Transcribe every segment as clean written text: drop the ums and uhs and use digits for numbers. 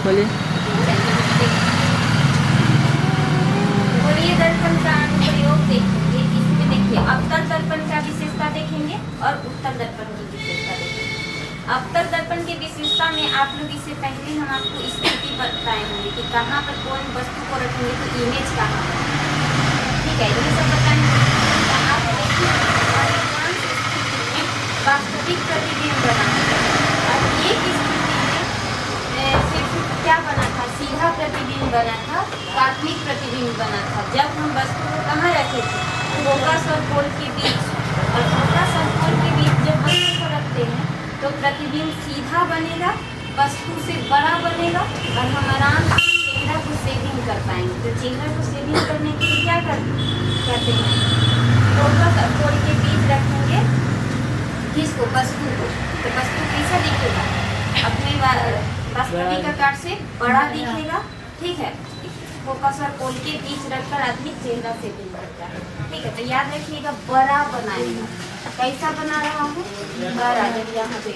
बोलिए। और ये दर्पण का अनुप्रयोग देखेंगे। इसमें देखिए अवतल दर्पण का विशेषता देखेंगे और उत्तल दर्पण की विशेषता देखेंगे। अवतल दर्पण की विशेषता में आप लोग इससे पहले हम आपको स्थिति बताए होंगे कि कहाँ पर कौन वस्तु को रखेंगे तो इमेज कहाँ पर, ठीक है, ये सब बताएंगे। तो आप देखिए अधिकांश स्थिति में वास्तविक प्रतिबिंब बना और एक स्थिति में सिर्फ क्या बना था, सीधा प्रतिबिंब बना था, काल्पनिक प्रतिबिंब बना था। जब हम वस्तु को कहाँ रखे थे, फोकस और पोल के बीच, और फोकस और पोल के बीच जब वस्तु को रखते हैं तो प्रतिबिंब सीधा बनेगा, वस्तु से बड़ा बनेगा और हम आराम से चेहरा को सेविंग कर पाएंगे। तो चेहरा को सेविंग करने के लिए क्या करते हैं, फोकस और पोल के बीच रखेंगे किसको, वस्तु को। तो वस्तु कैसा दिखेगा, अपने वास्तविक आकार से बड़ा दिखेगा, ठीक है। फोकस और पोल के बीच रखकर आदमी चेहरा से भी करता है, ठीक है। तो याद रखिएगा बड़ा बनाएगा, कैसा बना रहा हूँ, बड़ा, जब यहाँ पे।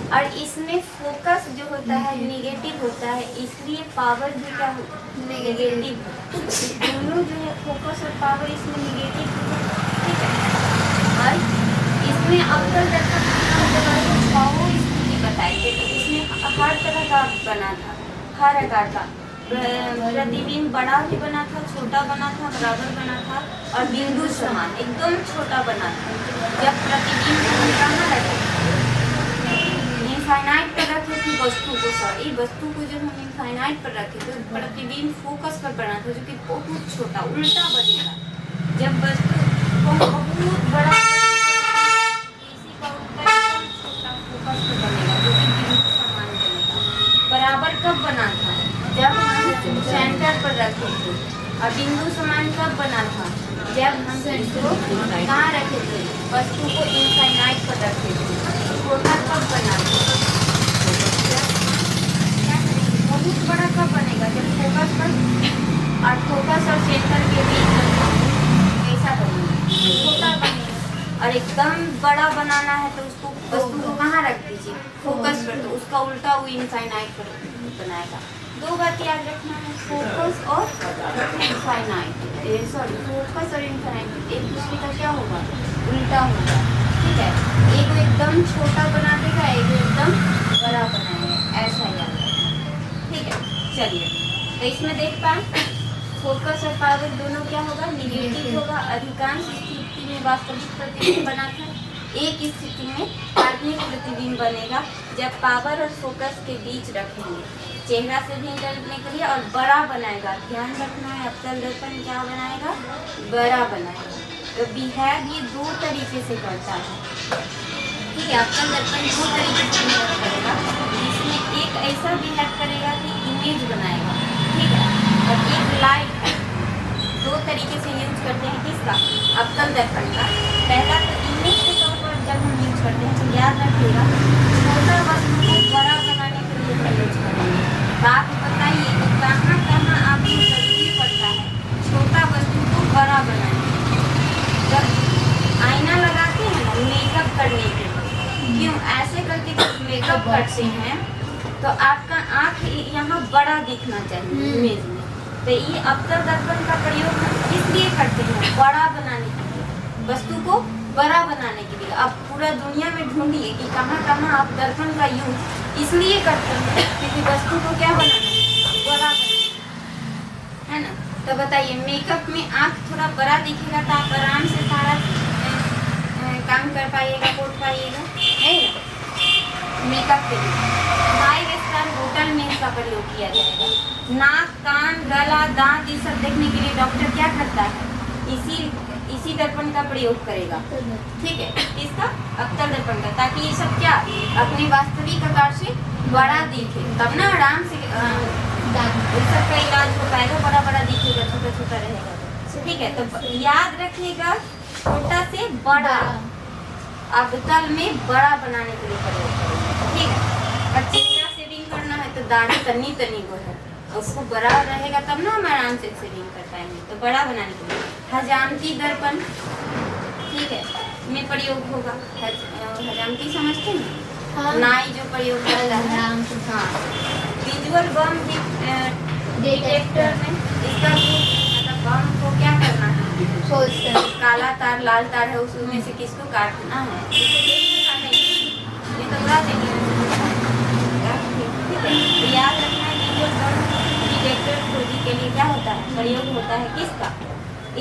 और इसमें फोकस जो होता है नेगेटिव होता है, इसलिए पावर भी क्या नेगेटिव, दोनों जो है फोकस और पावर इसमें नेगेटिव होता है, ठीक है। और इसमें अवतल दर्पण स्थिति बताई थी, तो इसमें हर तरह का बना था, हर आकार का प्रतिबिंब बड़ा भी बना था, छोटा बना था, बराबर बना था और बिंदु समान एकदम छोटा बना था। जब प्रतिबिंब हम कहाँ रखे, इनफाइनाइट पर रखे थे वस्तु को, सॉरी वस्तु को जब हम इनफाइनाइट पर रखे तो प्रतिबिंब फोकस पर बना था, जो कि बहुत छोटा उल्टा बनेगा। जब वस्तु को बहुत बड़ा छोटा फोकस पर बनेगा, जो कि बिंदु समान बनेगा। बराबर कब बना था, जब हम सेंटर पर रखे थे। और बिंदु समान कब बना था, जब हम इसको कहाँ रखे थे, वस्तु को इनफाइनाइट पर रखे थे। छोटा कब बना था, बहुत बड़ा कब बनेगा, जब फोकस पर और फोकस और सेंटर के बीच कैसा बनेगा, छोटा बनेगा। और एकदम बड़ा बनाना है तो उसको वस्तु को कहाँ रख दीजिए, फोकस पर, तो उसका उल्टा वो इनफाइनाइट पर बनाएगा। दो बात याद रखना है, फोकस और इनफाइनाइट, सॉरी फोकस और इनफाइनाइट एक दूसरे का क्या होगा, उल्टा होगा, ठीक है। एक एकदम छोटा बना देगा, एक एकदम बड़ा बनाएगा, ऐसा याद रखना, ठीक है। चलिए तो इसमें देख पाए फोकस और पावर दोनों क्या होगा, निगेटिव होगा। अधिकांश स्थिति में वास्तविक प्रतिबिंब बना था, एक स्थिति में काल्पनिक प्रतिबिंब बनेगा जब पावर और फोकस के बीच रखेंगे, चेहरा से भी करने के लिए, और बड़ा बनाएगा। ध्यान रखना है अवतल दर्पण क्या बनाएगा, बड़ा बनाएगा। तो बिहेव ये दो तरीके से करता है, ठीक है। अवतल दर्पण दो तरीके से बिहेव करेगा, जिसमें एक ऐसा बिहेव करेगा कि इमेज बनाएगा, ठीक है, और एक लाइट है। दो तरीके से यूज करते हैं किसका, अवतल दर्पण का। पहला तो इमेज के तौर पर जब हम यूज करते हैं तो याद रखिएगा छोटा वस्तु को बड़ा बनाने के लिए यूज करेंगे। बात बताइए कि कहाँ कहाँ आपको जरूरी पड़ता है छोटा वस्तु को बड़ा बनाने, जब आईना लगाते हैं ना मेकअप करने के लिए, क्यों ऐसे करके जब मेकअप करते हैं तो आपका आँख यहाँ बड़ा दिखना चाहिए इमेज में। तो ये अवतल दर्पण का प्रयोग हम इसलिए करते हैं, बड़ा बनाने के लिए, वस्तु को बड़ा बनाने के लिए। अब पूरा दुनिया में ढूंढिए कि कहाँ कहाँ आप दर्पण का यूज इसलिए करते हैं क्योंकि वस्तु को क्या बनाना है, बड़ा बनाना है ना। तो बताइए मेकअप में आँख थोड़ा बड़ा दिखेगा तो आप आराम से सारा काम कर पाइएगा, बोल पाइएगा, है ना। मेकअप के लिए 5 स्टार होटल में इसका प्रयोग किया जाएगा। नाक, कान, गला, दांत ये सब देखने के लिए डॉक्टर क्या करता है, इसी दर्पण का प्रयोग करेगा, ठीक है, इसका अवतल दर्पण का, ताकि ये सब क्या अपने वास्तविक आकार से बड़ा दिखे, तब ना आराम से इस सब का इलाज हो पाएगा। बड़ा बड़ा दिखेगा, छोटा छोटा रहेगा, ठीक है। तो याद रखिएगा छोटा से बड़ा अवतल में बड़ा बनाने के लिए प्रयोग करेंगे, ठीक है। और चेहरा सेविंग करना है तो दाढ़ी तनी तनी को है, उसको बड़ा रहेगा तब ना हम आराम से सेविंग कर पाएंगे। तो बड़ा बनाने के लिए हजामती दर्पण, ठीक है, में प्रयोग होगा। हजामती समझते हैं, हाँ। नाई जो प्रयोग करता है, हाँ, बीच डिटेक्टर में इसका मतलब बम को क्या करना है, काला तार लाल तार है उसमें से किसको काटना है, ये तो बता देंगे। तो याद रखना है कि जो बम डिटेक्टर खोजी के लिए क्या होता है, प्रयोग होता है किसका,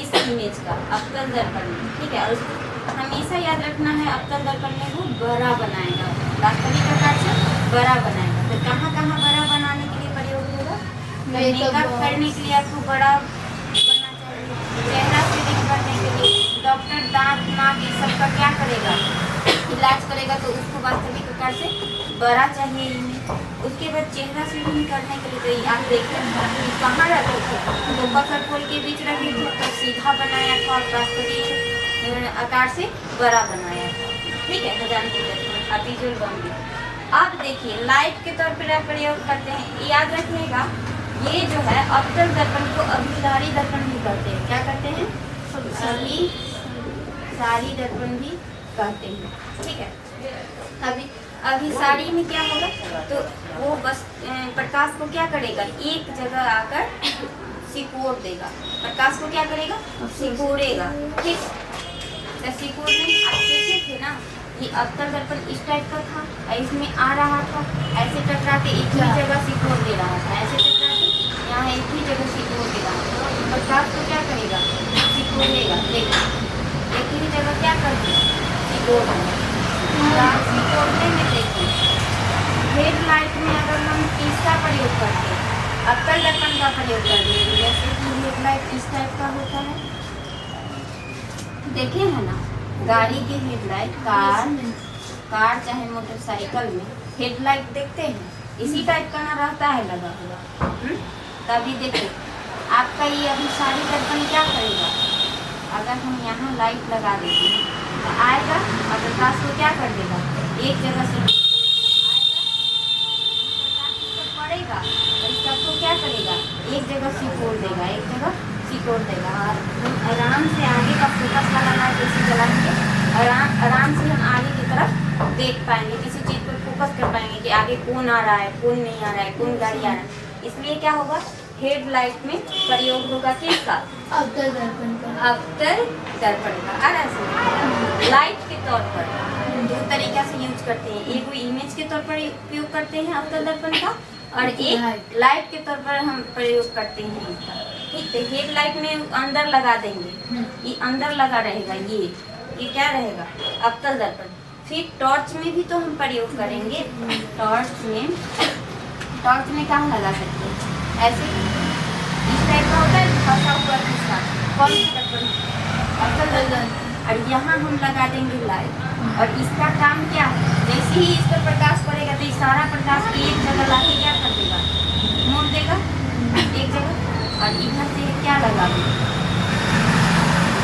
इस इमेज का अवतल दर्पण में, ठीक है। और उसको हमेशा याद रखना है अवतल दर्पण में वो बड़ा बनाएगा, वास्तविक प्रकार से बड़ा बनाएगा। तो कहाँ कहाँ बड़ा बनाने के लिए प्रयोग होगा, मेकअप करने के लिए आपको बड़ा बनना चाहिए, चेहरा फिलिंग करने के लिए डॉक्टर दांत नाक ये सब का क्या करेगा, इलाज करेगा, तो उसको वास्तविक प्रकार से बड़ा चाहिए इमेज। उसके बाद चेहरा फिलिंग करने के लिए तो आप देखते हैं कहाँ रखे थे, तो पकड़ खोल के बीच रखे थे, तो सीधा बनाया था और वास्तविक आकार से बड़ा बनाया था, ठीक है। हजानती दर्पण अपिजुल बम। अब देखिए लाइट के तौर पर प्रयोग करते हैं, याद रखिएगा ये जो है अवतल दर्पण को अभिसारी दर्पण भी कहते हैं, क्या कहते हैं, अभिसारी दर्पण भी कहते हैं, ठीक है। अभिसारी में क्या होगा, तो वो बस प्रकाश को क्या करेगा, एक जगह आकर सिकोड़ देगा, प्रकाश को क्या करेगा, सिकोड़ेगा, ठीक। तो सिकोड़ने आप देखे थे ना, ये अवतल दर्पण इस टाइप का था, इसमें आ रहा था, ऐसे टकरा के एक ही जगह सिकोड़ दे रहा था, ऐसे टकरा के यहाँ एक ही जगह सिकोड़ दे रहा था। प्रकाश को क्या करेगा, सिकोड़ेगा, देखिए एक ही जगह क्या कर देगा, सिकोड़। सिकोड़ने में देखिए हेडलाइट में अगर हम इसका प्रयोग करते हैं, अवतल दर्पण का प्रयोग करते हैं, जैसे कि हेडलाइट इस टाइप का होता है, देखे है ना, गाड़ी के हेडलाइट, कार चाहे मोटरसाइकिल में हेडलाइट देखते हैं, इसी टाइप का ना रहता है लगा हुआ। तभी देखिए आपका ये अभिसारी दर्पण क्या करेगा, अगर हम यहाँ लाइट लगा देते हैं तो आएगा और प्रकाश को क्या कर देगा, एक जगह से आएगा, प्रकाश तो पड़ेगा तो इस सबको क्या करेगा, एक जगह सिकोड़ देगा, एक जगह सिकोड़ देगा। और आराम से आगे का फोकस लगाना, जैसे जलाएंगे आराम से हम आगे की तरफ देख पाएंगे, किसी चीज़ पर फोकस कर पाएंगे कि आगे कौन आ रहा है, कौन नहीं आ रहा है, कौन गाड़ी आ रहा है। इसलिए क्या होगा, हेडलाइट में प्रयोग होगा किसका, अवतल दर्पण का, अवतल दर्पण का। आ रहा है, लाइट के तौर पर दो तरीका से यूज करते हैं, एक वो इमेज के तौर पर उपयोग करते हैं अवतल दर्पण का, और एक लाइट के तौर पर हम प्रयोग करते हैं इसका, ठीक है। हेडलाइट में अंदर लगा देंगे, ये अंदर लगा रहेगा, ये क्या रहेगा, अवतल दर्पण। फिर टॉर्च में भी तो हम प्रयोग करेंगे, टॉर्च में कहाँ लगा सकते हैं, ऐसे इस टाइप का होता है फंसा हुआ हिस्सा, कौन सा दर्पण, अवतल दर्पण, और यहाँ हम लगा देंगे लाइट। और इसका काम क्या है, जैसे ही इस पर प्रकाश पड़ेगा तो सारा प्रकाश एक जगह लाके क्या कर देगा, मोड़ देगा एक जगह, और इधर से क्या लगा देगा,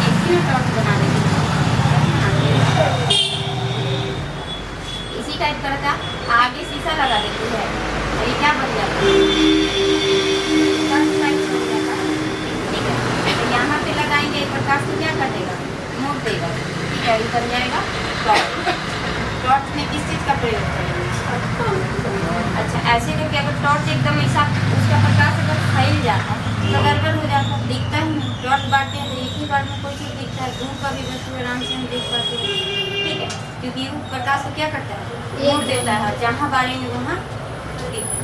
एक ही टॉर्च बना देंगे, इसी टाइप का आगे शीशा लगा देते हैं, ये क्या बन जाता है, ठीक है। तो यहाँ पे लगाएंगे प्रकाश को क्या कर देगा, मोड़ देगा, ठीक है, बन जाएगा टॉर्च। टॉर्च में किस चीज़ का प्रयोग करेंगे, अच्छा ऐसे करके अगर टॉर्च एकदम ऐसा उसका प्रकाश अगर फैल जाता तो गड़बड़ हो जाता, दिखता ही नहीं। टॉर्च बांटते हैं तो एक ही बार में कोई चीज़ दिखता है, दूर का भी वस्तु आराम से हम देख पाते हैं, ठीक है, क्योंकि वो प्रकाश को क्या करता है, मोड़ देता है, जहाँ बारेंगे वहाँ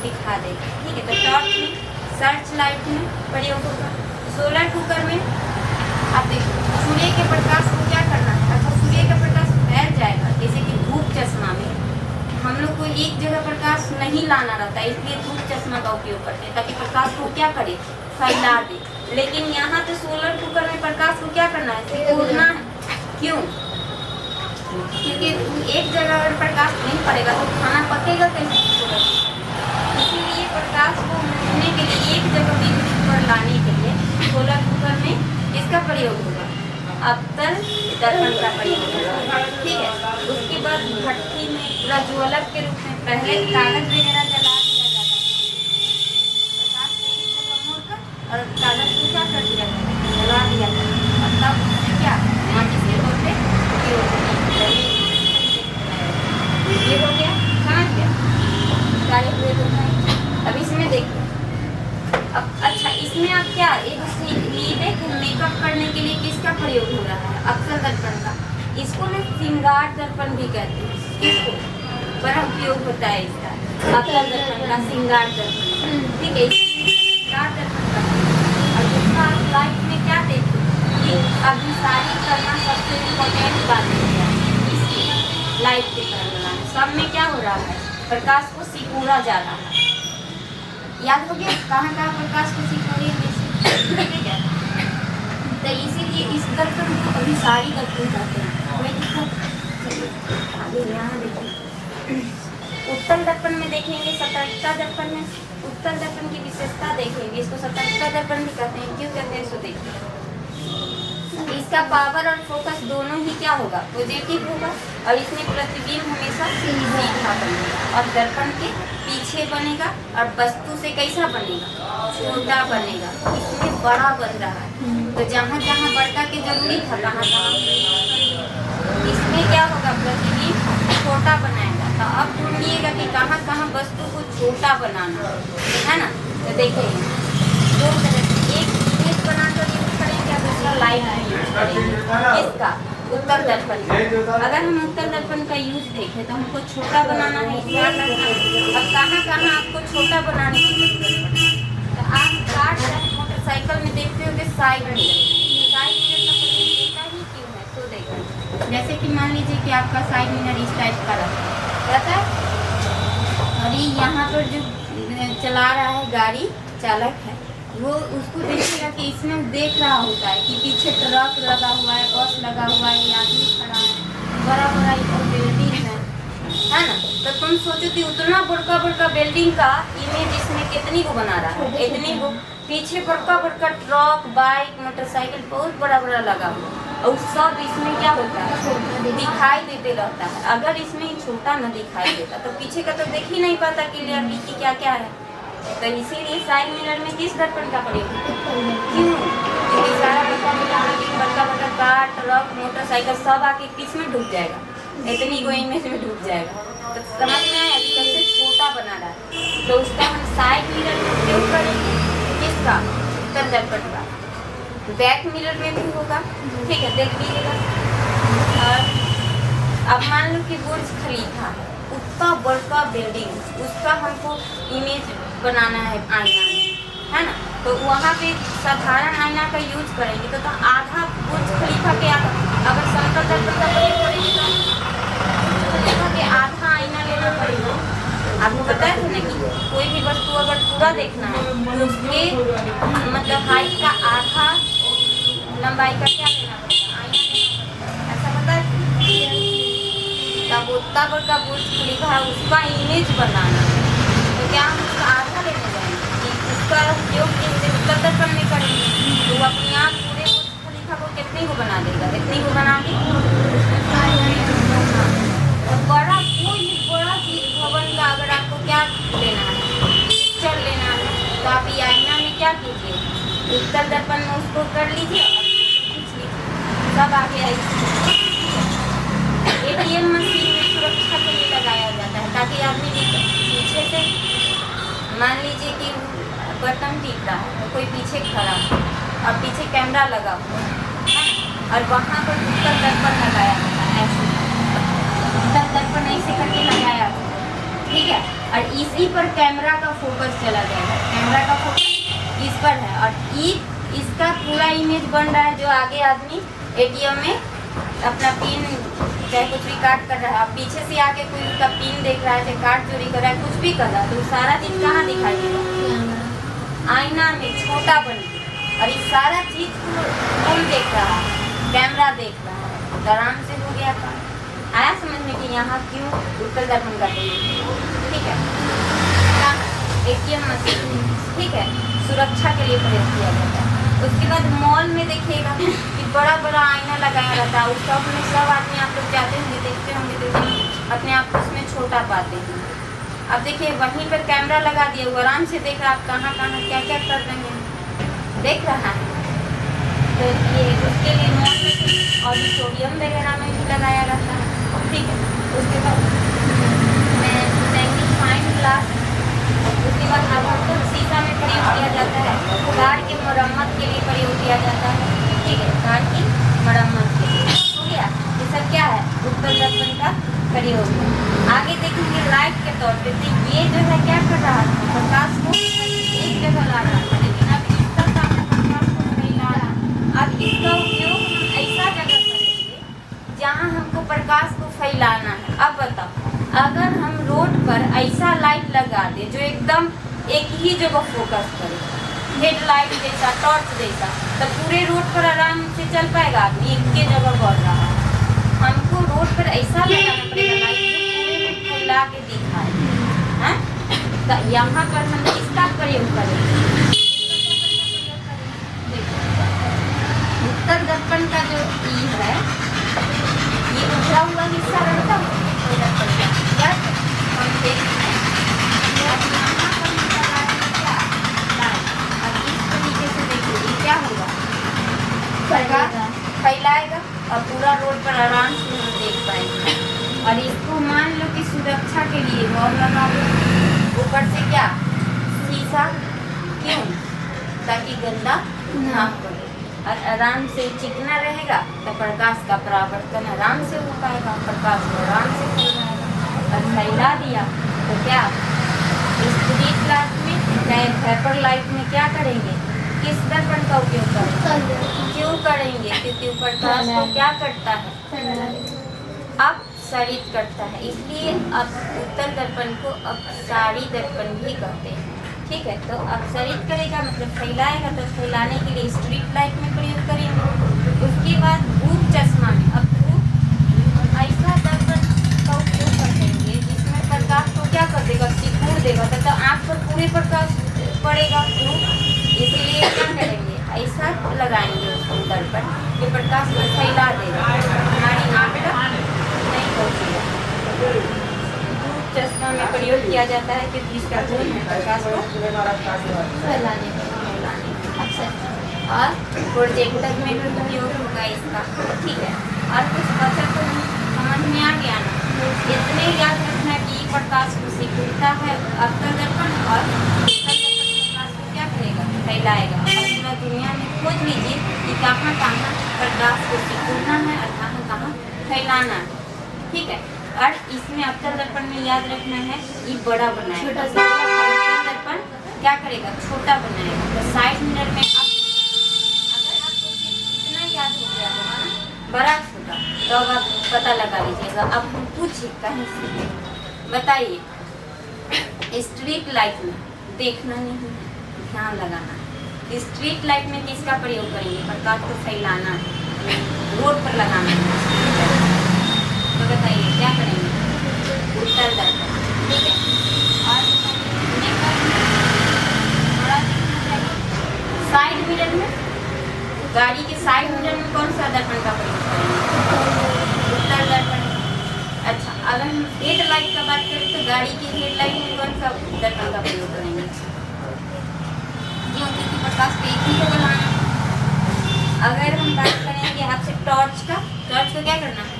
दिखा देगा, ठीक है। तो टॉर्च में, सर्च लाइट में प्रयोग होगा। सोलर कुकर में आप देखो सूर्य के प्रकाश को क्या करना है, अच्छा सूर्य का प्रकाश फैल जाएगा, जैसे कि धूप चश्मा में हम लोग को एक जगह प्रकाश नहीं लाना रहता है, इसलिए धूप चश्मा का उपयोग करते हैं ताकि प्रकाश को क्या करे, फैला दे। लेकिन यहाँ तो सोलर कुकर में प्रकाश को क्या करना है, सिकोड़ना है, क्यों, क्योंकि एक जगह अगर प्रकाश नहीं पड़ेगा तो खाना पकेगा कैसे, इसीलिए प्रकाश को मोड़ने के लिए एक जगह बिजली पर लाने के लिए सोलर कुकर में इसका प्रयोग होगा, अवतल दर्पण का प्रयोग होगा, ठीक है। उसके बाद भट्टी में प्रज्वलक के रूप में पहले कागज वगैरह जला दिया जाता था, प्रकाश को एक जगह मोड़कर और कागज को क्या कर दिया जाता, जला दिया जाता, और तब क्या माचिस के तौर पे उपयोग होता है। ये हो गया, समझ गया, सारे हुए तो अब इसमें देखो अब अच्छा, इसमें आप क्या ये देख मेकअप करने के लिए किसका प्रयोग हो रहा है? अक्सर दर्पण का। इसको ना श्रृंगार दर्पन भी कहते हैं। किसको? बड़ा उपयोग होता है इसका, अक्सर दर्पण का, श्रृंगार दर्पण। ठीक है, श्रृंगार दर्पण का। और दूसरा आप लाइफ में क्या देखते हैं? ये अभिसारी करना सबसे इम्पोर्टेंट बात है इसकी लाइफ के करना। सब में क्या हो रहा है? प्रकाश को सिकुड़ा जा रहा है। याद हो गया कहाँ कहाँ प्रकाश को सिकुड़े? ठीक है, तो इसीलिए इस दर्पण को अभिसारी दर्पण कहते हैं। कोई दिक्कत? आगे यहाँ देखिए, उत्तल दर्पण में देखेंगे सतर्कता दर्पण में, उत्तल दर्पण की विशेषता देखेंगे। इसको सतर्कता दर्पण भी कहते हैं। क्यों कहते हैं? इसको देखिए, इसका पावर और फोकस दोनों ही क्या होगा? पॉजिटिव होगा। और इसमें प्रतिबिंब हमेशा सीधा बनेगा और दर्पण के पीछे बनेगा और वस्तु से कैसा बनेगा? छोटा बनेगा। इसमें बड़ा बन रहा है, तो जहाँ जहाँ बड़का के जरूरी था कहाँ कहाँ इसमें क्या होगा? प्रतिबिंब छोटा बनाएगा। तो अब ढूंढिएगा कि कहाँ कहाँ वस्तु को छोटा बनाना है ना। तो देखिए, दो तरह से, एक इमेज बनाकर यूज करेंगे, दूसरा लाइट यूज करेंगे। इसका उत्तल दर्पण। अगर हम उत्तल दर्पण का यूज देखें तो हमको छोटा बनाना है, ध्यान रखना। अब कहाँ कहाँ आपको छोटा बनाने की जरूरत पड़े? तो आप कार मोटरसाइकिल में देखते हो कि साइड मिरर का प्रयोग देता ही क्यों है? तो देखो, जैसे कि मान लीजिए कि आपका साइड मिरर इस टाइप का रहता है और ये यहाँ पर जो चला रहा है गाड़ी चालक है, वो उसको देखेगा कि इसमें देख रहा होता है कि पीछे ट्रक लगा हुआ है, बस लगा हुआ है, आदमी खड़ा है, बड़ा बड़ा बिल्डिंग है ना। तो तुम सोचो कि उतना बड़का बड़का बिल्डिंग का इमेज इसमें कितनी को बना रहा है? इतनी को। पीछे बड़का बड़का ट्रक, बाइक, मोटरसाइकिल बहुत बड़ा बड़ा लगा हुआ, और सब इसमें क्या होता है? दिखाई देते रहता है। अगर इसमें छोटा न दिखाई देता तो पीछे का तो देख ही नहीं पाता क्लियरली कि क्या क्या है। तो इसीलिए साइड मिरर में किस दर्पण का प्रयोग? क्यों? क्योंकि सारा बड़का बड़का कार, ट्रक, मोटरसाइकिल सब आके किस में डूब जाएगा? इतनी को इमेज में डूब जाएगा। तो समझ में आया कि कैसे छोटा बना रहा है। तो उसका हम साइड मिरर में उपयोग करेंगे। किसका? उत्तल दर्पण का। बैक मिरर में भी होगा। ठीक है, देख लीजिएगा। और अब मान लो कि बुर्ज खलीफा है, उतना बड़का बिल्डिंग, उसका हमको इमेज बनाना है आईना में, है ना। तो वहाँ पे साधारण आईना का यूज करेंगे तो आधा बुर्ज खलीफा के आधा, अगर समतल दर्पण का प्रयोग करेंगे तो बुर्ज खलीफा के आधा आईना लेना पड़ेगा। आपको बताया था ना कि कोई भी वस्तु अगर पूरा देखना है तो उसके मतलब हाइट का आधा लंबाई का क्या लेना पड़ेगा? आईना लेना पड़ेगा। ऐसा बताया तब उतना बड़का बुर्ज खलीफा है, उसका इमेज बनाना, तो क्या हम उसका आधा लेने जाएंगे? उसका उपयोग जैसे उत्तल दर्पण में करेंगे तो वो अपने आप पूरे बुर्ज खलीफा को कितनी को बना देगा? इतनी को बना के तो बड़ा कोई बड़ा चीज भवन का अगर आपको क्या लेना है, पिक्चर लेना है, तो आप ये आईना में क्या कीजिए? उत्तल दर्पण में उसको कर लीजिए और खींच लीजिए, सब आगे आएगी। एटीएम मशीन में सुरक्षा के लिए लगाया जाता है ताकि आदमी पीछे से, मान लीजिए कि बटन टीप रहा है तो कोई पीछे खड़ा है और पीछे कैमरा लगा हुआ है और वहाँ पर उत्तल दर्पण लगाया होता है। ऐसे उत्तल दर्पण ऐसे करके लगाया होता है, ठीक है। और इसी पर कैमरा का फोकस चला जाएगा। कैमरा का फोकस इस पर है और इसका पूरा इमेज बन रहा है। जो आगे आदमी एटीएम में अपना पिन चाहे कुछ भी काट कर रहा है, पीछे से आके कोई उसका पिन देख रहा है, चाहे कार्ड चोरी कर रहा है, कुछ भी कर रहा है, तो सारा चीज कहाँ दिखाई देगा? आईना में छोटा बन के। और इस सारा चीज को कौन देख रहा है? कैमरा देख रहा है। तो आराम से हो गया काम। आया समझ में कि यहाँ क्यों उत्तल दर्पण का प्रयोग? ठीक है, एटीएम मशीन, ठीक है, सुरक्षा के लिए प्रयोग किया जाता है। उसके बाद मॉल में देखिएगा कि बड़ा बड़ा आईना लगाया रहता है, उस सब में सब आदमी आप लोग जाते होंगे, देखते होंगे, तो अपने आप को उसमें छोटा पाते हैं। अब देखिए वहीं पर कैमरा लगा दिया, वो आराम से देख रहा है आप कहाँ कहाँ क्या क्या कर रहे हैं, देख रहा है। तो ये उसके लिए मॉल में ऑडिटोरियम वगैरह में भी लगाया रहता है, ठीक है। उसके बाद मैग्नीफाइंग ग्लास, उसके बाद अब हमको शीशा में प्रयोग किया जाता है, कार की मरम्मत के लिए प्रयोग किया जाता है। ठीक है, कार की मरम्मत के लिए हो गया। ये सब क्या है, उत्तल दर्पण का प्रयोग है। आगे देखेंगे लाइट के तौर पे, तो ये जो है क्या कर रहा है, प्रकाश को एक जगह ला रहा है, लेकिन अब इसका काम है प्रकाश को फैला रहा। अब इसका उपयोग हम ऐसा जगह करेंगे जहाँ हमको प्रकाश को फैलाना है। अब बताओ, अगर हम रोड पर ऐसा लाइट लगा दे जो एकदम एक ही जगह फोकस करे, हेडलाइट जैसा, टॉर्च जैसा, तो पूरे रोड पर आराम से चल पाएगा आदमी, एक के जगह बढ़ रहा है। हमको रोड पर ऐसा लगाना पड़ेगा लाइट जो पूरे में फैला के दिखाए, हैं? तो यहाँ पर हम इसका प्रयोग करेंगे। उत्तल दर्पण का जो ई है, ये उभरा हुआ हिस्सा रहता है दर्पण का, हम देखते हैं। अब यहाँ पर हम लगाएंगे क्या, लाइट। अब इस तरीके से देखिए क्या होगा, फैलाएगा और पूरा रोड पर आराम से हम देख पाएंगे। और इसको मान लो कि सुरक्षा के लिए वॉल लगा लो, ऊपर से क्या शीशा, क्यों, ताकि गंदा ना पड़े, और आराम से चिकना रहेगा तो प्रकाश का परावर्तन आराम से हो पाएगा, प्रकाश को आराम से फैलाएगा। और फैला दिया तो क्या स्ट्रीट लाइट में चाहे वेपर लाइट में क्या करेंगे, किस दर्पण का उपयोग करेंगे, क्यों करेंगे, क्योंकि प्रकाश को क्या करता है, अपसरित करता है। इसलिए अब उत्तल दर्पण को अपसारी दर्पण भी कहते हैं। ठीक है, तो अपसरित करेगा मतलब फैलाएगा, तो फैलाने के लिए स्ट्रीट लाइट में प्रयोग करेंगे। उसके बाद धूप चश्मा में, अब धूप ऐसा दर्पण का उपयोग करेंगे जिसमें प्रकाश को क्या कर देगा, सिकुड़ देगा, तथा आँख पर पूरे प्रकाश पड़ेगा धूप, इसीलिए क्या करेंगे, ऐसा लगाएंगे उसको दर्पण कि प्रकाश को फैला देगा, हमारी आँख तक नहीं पहुँचेगा। चश्मा में प्रयोग किया जाता है क्योंकि इसका गुण है प्रकाश को फैलाने का। और प्रोजेक्टर में भी उपयोग होगा इसका। ठीक है, और कुछ बचा तो समझ में आ गया ना, इतने याद रखना कि प्रकाश को सिकुड़ता है अवतल दर्पण, और प्रकाश को क्या करेगा, फैलाएगा। और पूरा दुनिया में खोज लीजिए कि कहाँ कहाँ प्रकाश को सिकुड़ना है और कहाँ कहाँ फैलाना है। ठीक है, और इसमें अवतल दर्पण में याद रखना है ये बड़ा बनाएगा, अवतल दर्पण क्या करेगा, छोटा बनाएगा। तो साइड मिरर में अब अगर आपको इतना याद हो गया होगा ना, बड़ा छोटा, तो अब आप पता लगा लीजिएगा। अब पूछिए कहीं से, बताइए स्ट्रीट लाइट में देखना नहीं है, ध्यान लगाना है। स्ट्रीट लाइट में किसका प्रयोग करेंगे, प्रकाश को फैलाना है, रोड पर लगाना है, तो बताइए क्या करेंगे, उत्तल दर्पण। ठीक है, और साइड मिरर में, गाड़ी के साइड मिरर में कौन सा दर्पण का प्रयोग करेंगे, उत्तल दर्पण। अच्छा, अगर हम हेड लाइट का बात करें तो गाड़ी की हेड लाइट में कौन सा दर्पण का प्रयोग करेंगे, क्योंकि प्रकाश को एक ही जगह लाना। अगर हम बात करेंगे आपसे टॉर्च का, टॉर्च को क्या करना है,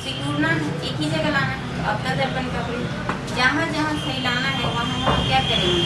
सिकुड़ना है, एक ही जगह लाना है, तो अवतल दर्पण का प्रयोग। जहाँ जहाँ फैलाना है वहाँ क्या करेंगे,